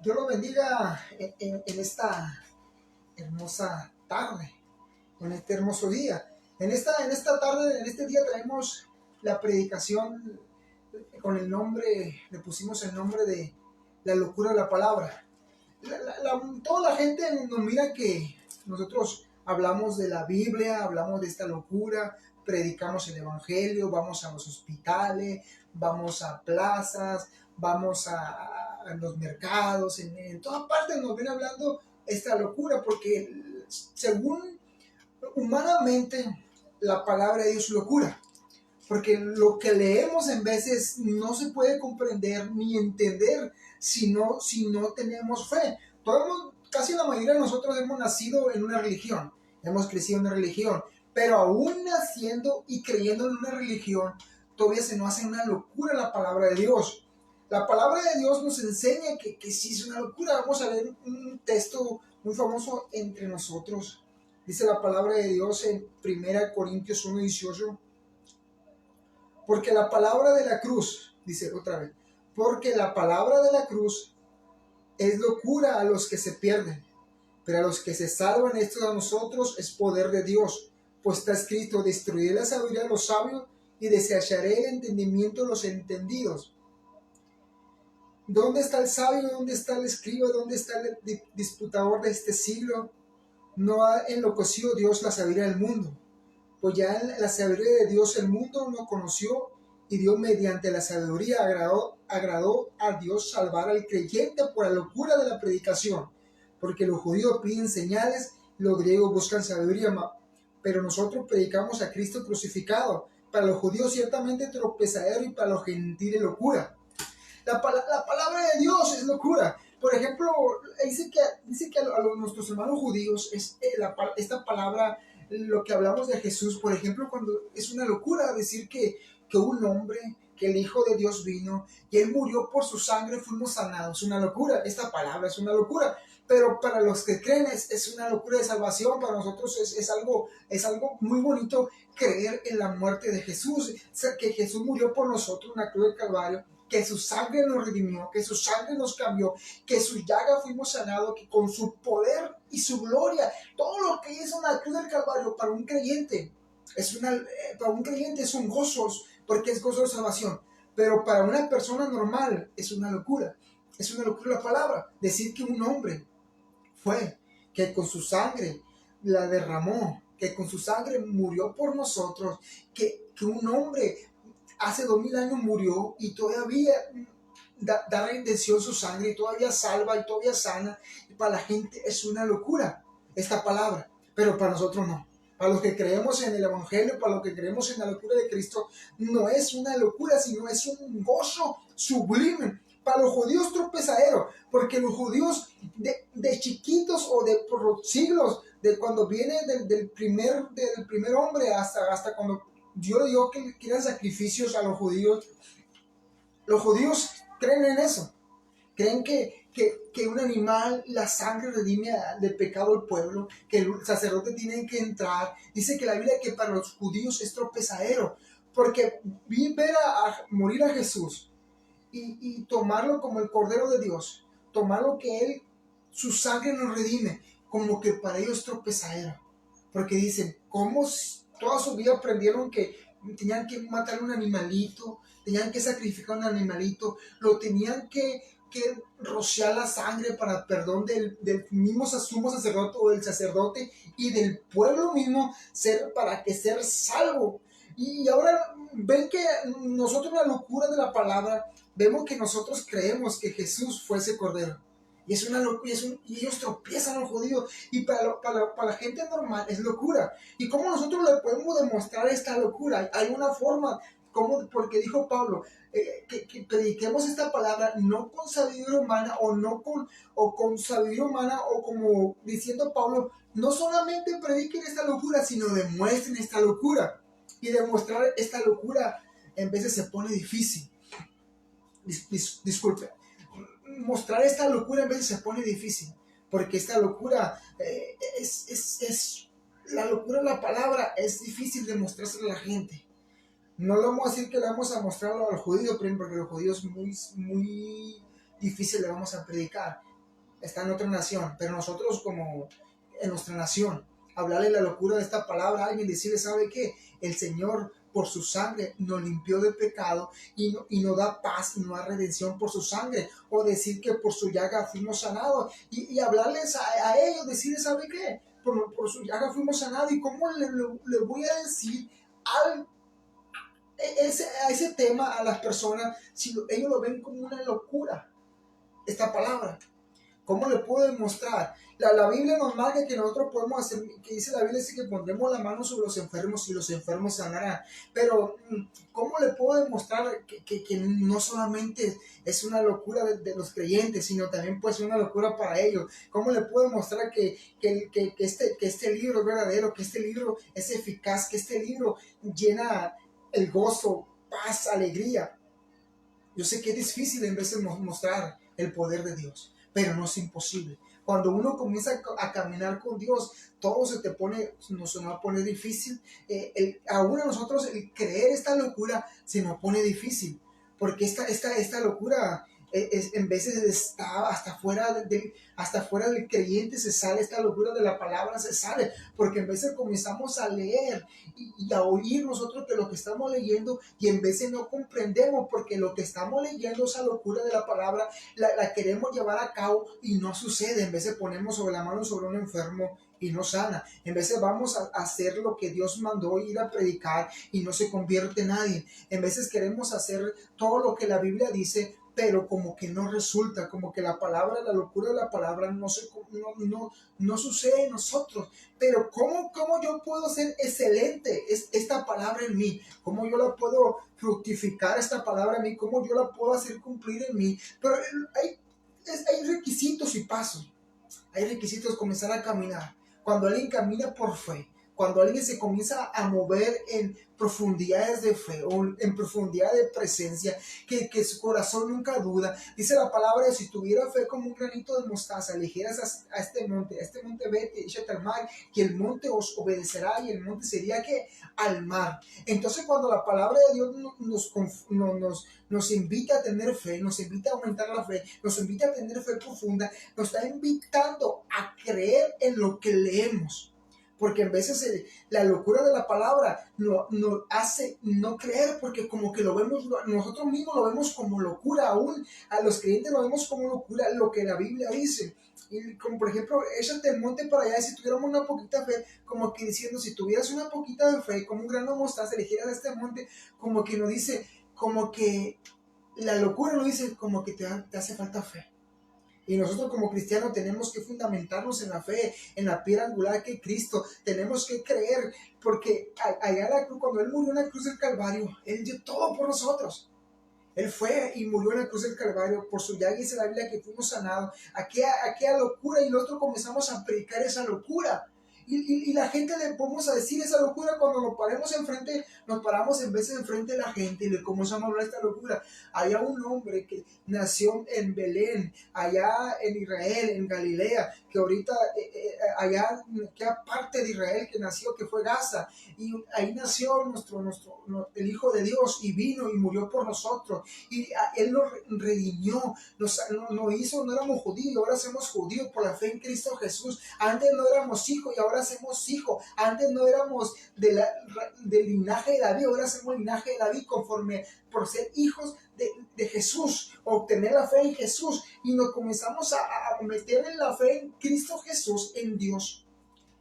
Dios lo bendiga en esta hermosa tarde, en este hermoso día. En esta tarde, en este día traemos la predicación con el nombre, le pusimos el nombre de la locura de la palabra. Toda la gente nos mira que nosotros hablamos de la Biblia, hablamos de esta locura, predicamos el Evangelio, vamos a los hospitales, vamos a plazas, vamos a los mercados, en todas partes nos viene hablando esta locura, porque según humanamente la palabra de Dios es locura. Porque lo que leemos en veces no se puede comprender ni entender si no tenemos fe. Casi la mayoría de nosotros hemos nacido en una religión, hemos crecido en una religión, pero aún naciendo y creyendo en una religión, todavía se nos hace una locura la palabra de Dios. La palabra de Dios nos enseña que sí es una locura. Vamos a ver un texto muy famoso entre nosotros. Dice la palabra de Dios en 1 Corintios 1:18. Porque la palabra de la cruz, dice otra vez, porque la palabra de la cruz es locura a los que se pierden, pero a los que se salvan, esto a nosotros es poder de Dios. Pues está escrito: destruiré la sabiduría de los sabios y desecharé el entendimiento de los entendidos. ¿Dónde está el sabio? ¿Dónde está el escriba? ¿Dónde está el disputador de este siglo? No ha enloquecido Dios la sabiduría del mundo. Pues ya en la sabiduría de Dios el mundo no conoció, y Dios mediante la sabiduría agradó a Dios salvar al creyente por la locura de la predicación. Porque los judíos piden señales, los griegos buscan sabiduría, pero nosotros predicamos a Cristo crucificado. Para los judíos ciertamente tropezadero, y para los gentiles locura. La palabra de Dios es locura. Por ejemplo, dice que a nuestros hermanos judíos esta palabra, lo que hablamos de Jesús, por ejemplo, cuando es una locura decir que un hombre, que el Hijo de Dios vino y Él murió por su sangre, fuimos sanados. Es una locura. Esta palabra es una locura. Pero para los que creen es una locura de salvación. Para nosotros es algo muy bonito creer en la muerte de Jesús. O sea, que Jesús murió por nosotros en la cruz del Calvario, que su sangre nos redimió, que su sangre nos cambió, que su llaga fuimos sanados, que con su poder y su gloria, todo lo que hizo en la cruz del Calvario para un creyente es un gozo, porque es gozo de salvación. Pero para una persona normal es una locura. Es una locura la palabra. Decir que un hombre fue, que con su sangre la derramó, que con su sangre murió por nosotros, que un hombre hace 2000 años murió y todavía da redención su sangre, y todavía salva y todavía sana. Y para la gente es una locura esta palabra, pero para nosotros no. Para los que creemos en el Evangelio, para los que creemos en la locura de Cristo, no es una locura, sino es un gozo sublime. Para los judíos tropezadero, porque los judíos de chiquitos o de por los siglos, de cuando viene del primer hombre hasta cuando Dios dio que eran sacrificios a los judíos creen en eso. Creen que un animal, la sangre redime del pecado del pueblo, que el sacerdote tiene que entrar. Dice que la Biblia que para los judíos es tropezadero, porque ver a morir a Jesús y tomarlo como el Cordero de Dios, tomarlo que su sangre nos redime, como que para ellos es tropezadero. Porque dicen, ¿cómo toda su vida aprendieron que tenían que matar un animalito, tenían que sacrificar un animalito, lo tenían que rociar la sangre para perdón del mismo sumo sacerdote o del sacerdote y del pueblo mismo, para que ser salvo? Y ahora ven que nosotros, la locura de la palabra, vemos que nosotros creemos que Jesús fue ese cordero. Y es una locura, y ellos tropiezan a los judíos. Y para la gente normal es locura. ¿Y cómo nosotros le podemos demostrar esta locura? Hay una forma, porque dijo Pablo, que prediquemos esta palabra no con sabiduría humana, o con sabiduría humana, o como diciendo Pablo, no solamente prediquen esta locura, sino demuestren esta locura. Y demostrar esta locura en veces se pone difícil. Disculpe. Mostrar esta locura en veces se pone difícil, porque esta locura es la locura de la palabra, es difícil de mostrársela a la gente. No le vamos a decir que le vamos a mostrarlo a los judíos, porque los judíos muy difícil le vamos a predicar, está en otra nación, pero nosotros como en nuestra nación, hablarle la locura de esta palabra a alguien, decirle, ¿sabe qué? El Señor por su sangre nos limpió de pecado y nos da paz y nos da redención por su sangre, o decir que por su llaga fuimos sanados, y hablarles a ellos, decirles, ¿sabe qué? Por su llaga fuimos sanados. ¿Y cómo le voy a decir al, a ese tema a las personas si ellos lo ven como una locura, esta palabra? ¿Cómo le puedo demostrar? La Biblia nos marca que nosotros podemos hacer, que dice la Biblia, dice que pondremos la mano sobre los enfermos y los enfermos sanarán. Pero, ¿cómo le puedo demostrar que no solamente es una locura de los creyentes, sino también puede ser una locura para ellos? ¿Cómo le puedo demostrar que este libro es verdadero, que este libro es eficaz, que este libro llena el gozo, paz, alegría? Yo sé que es difícil en veces mostrar el poder de Dios, pero no es imposible. Cuando uno comienza a caminar con Dios, todo se te pone, no se nos va a poner difícil. Aún a nosotros el creer esta locura se nos pone difícil, porque esta locura en veces está hasta fuera del creyente, se sale esta locura de la palabra, se sale, porque en veces comenzamos a leer y a oír nosotros que lo que estamos leyendo, y en veces no comprendemos porque lo que estamos leyendo, esa locura de la palabra, la queremos llevar a cabo y no sucede. En veces ponemos sobre la mano sobre un enfermo y no sana. En veces vamos a hacer lo que Dios mandó, ir a predicar, y no se convierte nadie. En veces queremos hacer todo lo que la Biblia dice, pero como que no resulta, como que la palabra, la locura de la palabra no sucede en nosotros. Pero ¿cómo yo puedo ser excelente esta palabra en mí? ¿Cómo yo la puedo fructificar esta palabra en mí? ¿Cómo yo la puedo hacer cumplir en mí? Pero hay requisitos y pasos. Hay requisitos: comenzar a caminar. Cuando alguien camina por fe, cuando alguien se comienza a mover en profundidades de fe o en profundidad de presencia, que su corazón nunca duda. Dice la palabra: si tuviera fe como un granito de mostaza, le dijeras a este monte vete, échate al mar, que el monte os obedecerá, y el monte sería que al mar. Entonces, cuando la palabra de Dios nos invita a tener fe, nos invita a aumentar la fe, nos invita a tener fe profunda, nos está invitando a creer en lo que leemos. Porque en veces la locura de la palabra nos hace no creer, porque como que lo vemos, nosotros mismos lo vemos como locura. Aún a los creyentes lo vemos como locura lo que la Biblia dice. Y como por ejemplo, échate el monte para allá. Si tuviéramos una poquita fe, como que diciendo, si tuvieras una poquita de fe, como un grano de mostaza, eligieras este monte, como que nos dice, como que la locura nos dice, como que te hace falta fe. Y nosotros como cristianos tenemos que fundamentarnos en la fe, en la piedra angular que es Cristo. Tenemos que creer, porque allá la cruz, cuando Él murió en la cruz del Calvario, Él dio todo por nosotros. Él fue y murió en la cruz del Calvario. Por su llaga dice la Biblia que fuimos sanados. Aquella locura, y nosotros comenzamos a predicar esa locura. Y la gente le vamos a decir esa locura cuando nos paramos en veces enfrente de la gente y le comenzamos a hablar de esta locura. Había un hombre que nació en Belén, allá en Israel, en Galilea, que ahorita allá, que parte de Israel que nació, que fue Gaza, y ahí nació el Hijo de Dios, y vino y murió por nosotros, y Él nos redimió, nos hizo, no éramos judíos, ahora somos judíos por la fe en Cristo Jesús. Antes no éramos hijos y ahora somos hijos. Antes no éramos del linaje de David, ahora somos linaje de David, conforme por ser hijos de Jesús, obtener la fe en Jesús, y nos comenzamos a meter en la fe en Cristo Jesús, en Dios.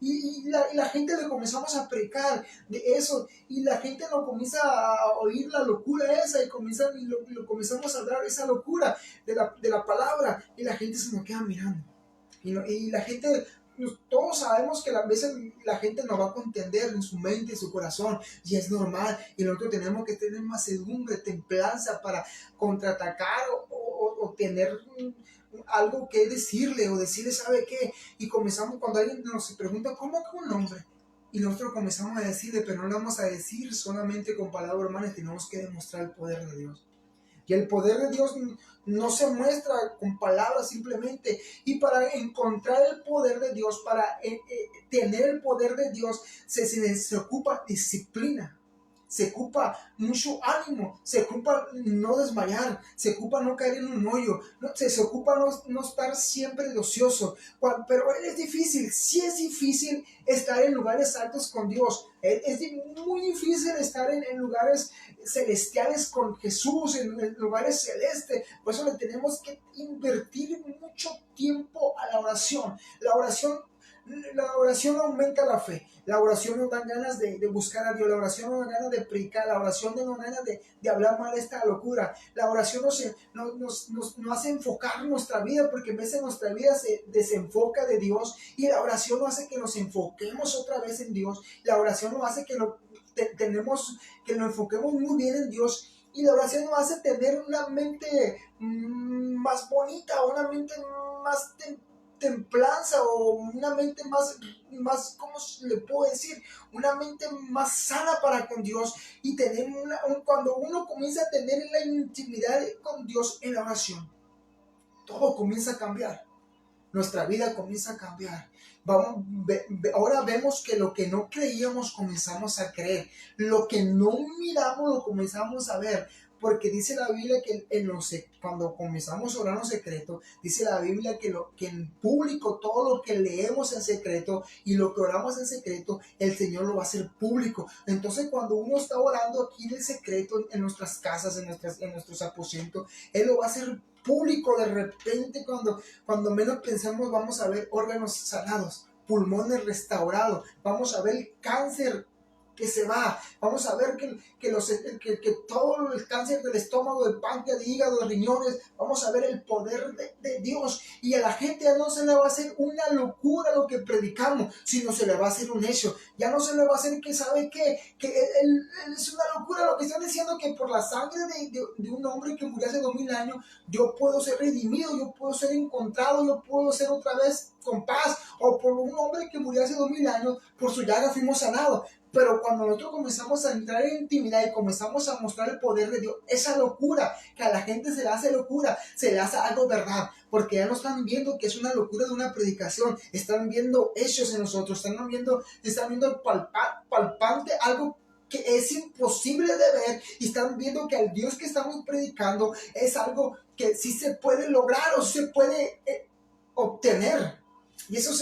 Y la gente le comenzamos a predicar de eso, y la gente no comienza a oír la locura esa, y lo comenzamos a hablar esa locura de la palabra, y la gente se nos queda mirando. Y la gente, todos sabemos que a veces la gente no va a contender en su mente, en su corazón, y es normal. Y nosotros tenemos que tener mansedumbre, templanza para contraatacar o tener algo que decirle, o decirle, ¿sabe qué? Y comenzamos, cuando alguien nos pregunta, ¿cómo que un nombre? Y nosotros comenzamos a decirle, pero no le vamos a decir solamente con palabras humanas, tenemos que demostrar el poder de Dios. Y el poder de Dios no se muestra con palabras simplemente. Y para encontrar el poder de Dios, para tener el poder de Dios, se ocupa disciplina. se ocupa mucho ánimo, se ocupa no desmayar, se ocupa no caer en un hoyo, se ocupa no estar siempre de ocioso. Pero es difícil, sí es difícil estar en lugares altos con Dios. Es muy difícil estar en lugares celestiales con Jesús, en lugares celestes. Por eso le tenemos que invertir mucho tiempo a la oración. La oración aumenta la fe, la oración nos da ganas de buscar a Dios, la oración nos da ganas de predicar, la oración nos da ganas de hablar mal de esta locura, la oración nos hace enfocar nuestra vida, porque en vez de nuestra vida se desenfoca de Dios, y la oración nos hace que nos enfoquemos otra vez en Dios, la oración nos hace que que nos enfoquemos muy bien en Dios, y la oración nos hace tener una mente más bonita, una mente más templanza, o una mente más, ¿cómo le puedo decir? Una mente más sana para con Dios, y tener cuando uno comienza a tener la intimidad con Dios en la oración, todo comienza a cambiar. Nuestra vida comienza a cambiar. Ahora vemos que lo que no creíamos comenzamos a creer. Lo que no miramos lo comenzamos a ver. Porque dice la Biblia que cuando comenzamos a orar en secreto, dice la Biblia que en público todo lo que leemos en secreto y lo que oramos en secreto, el Señor lo va a hacer público. Entonces cuando uno está orando aquí en el secreto, en nuestras casas, en nuestros aposentos, Él lo va a hacer público. De repente, cuando menos pensamos, vamos a ver órganos sanados, pulmones restaurados, vamos a ver el cáncer que se va, vamos a ver que todo el cáncer del estómago, del páncreas, de hígado, de riñones, vamos a ver el poder de Dios, y a la gente ya no se le va a hacer una locura lo que predicamos, sino se le va a hacer un hecho. Ya no se le va a hacer que sabe que es una locura lo que están diciendo, que por la sangre de un hombre que murió hace 2000 años, yo puedo ser redimido, yo puedo ser encontrado, yo puedo ser otra vez con paz, o por un hombre que murió hace 2000 años, por su llaga fuimos sanados. Pero cuando nosotros comenzamos a entrar en intimidad y comenzamos a mostrar el poder de Dios, esa locura que a la gente se le hace locura, se le hace algo verdad, porque ya no están viendo que es una locura de una predicación, están viendo hechos en nosotros, están viendo palpante, algo que es imposible de ver, y están viendo que el Dios que estamos predicando es algo que sí se puede lograr, o se puede obtener. Y eso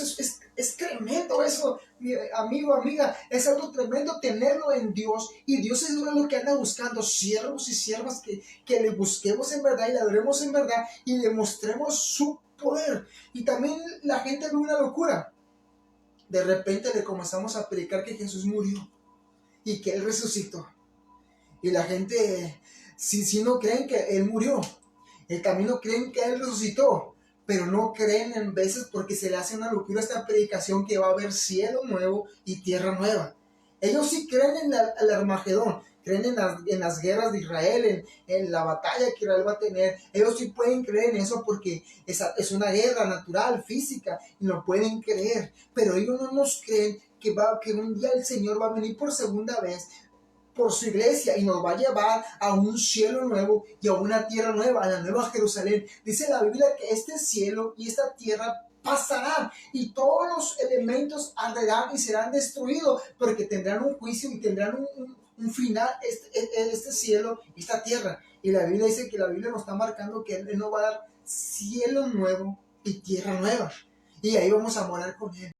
es tremendo, eso, mi amigo, amiga, es algo tremendo tenerlo en Dios. Y Dios es lo que anda buscando, siervos y siervas que le busquemos en verdad y le adoremos en verdad y le mostremos su poder. Y también la gente ve una locura. De repente le comenzamos a predicar que Jesús murió y que Él resucitó. Y la gente, si no creen que Él murió, también no creen que Él resucitó, pero no creen en veces porque se le hace una locura esta predicación que va a haber cielo nuevo y tierra nueva. Ellos sí creen en el Armagedón, creen en las guerras de Israel, en la batalla que Israel va a tener. Ellos sí pueden creer en eso porque es una guerra natural, física, y lo pueden creer. Pero ellos no nos creen que un día el Señor va a venir por segunda vez por su iglesia y nos va a llevar a un cielo nuevo y a una tierra nueva, a la nueva Jerusalén. Dice la Biblia que este cielo y esta tierra pasarán y todos los elementos arderán y serán destruidos, porque tendrán un juicio y tendrán un final, este cielo y esta tierra. Y la Biblia dice que la Biblia nos está marcando que Él nos va a dar cielo nuevo y tierra nueva, y ahí vamos a morar con Él.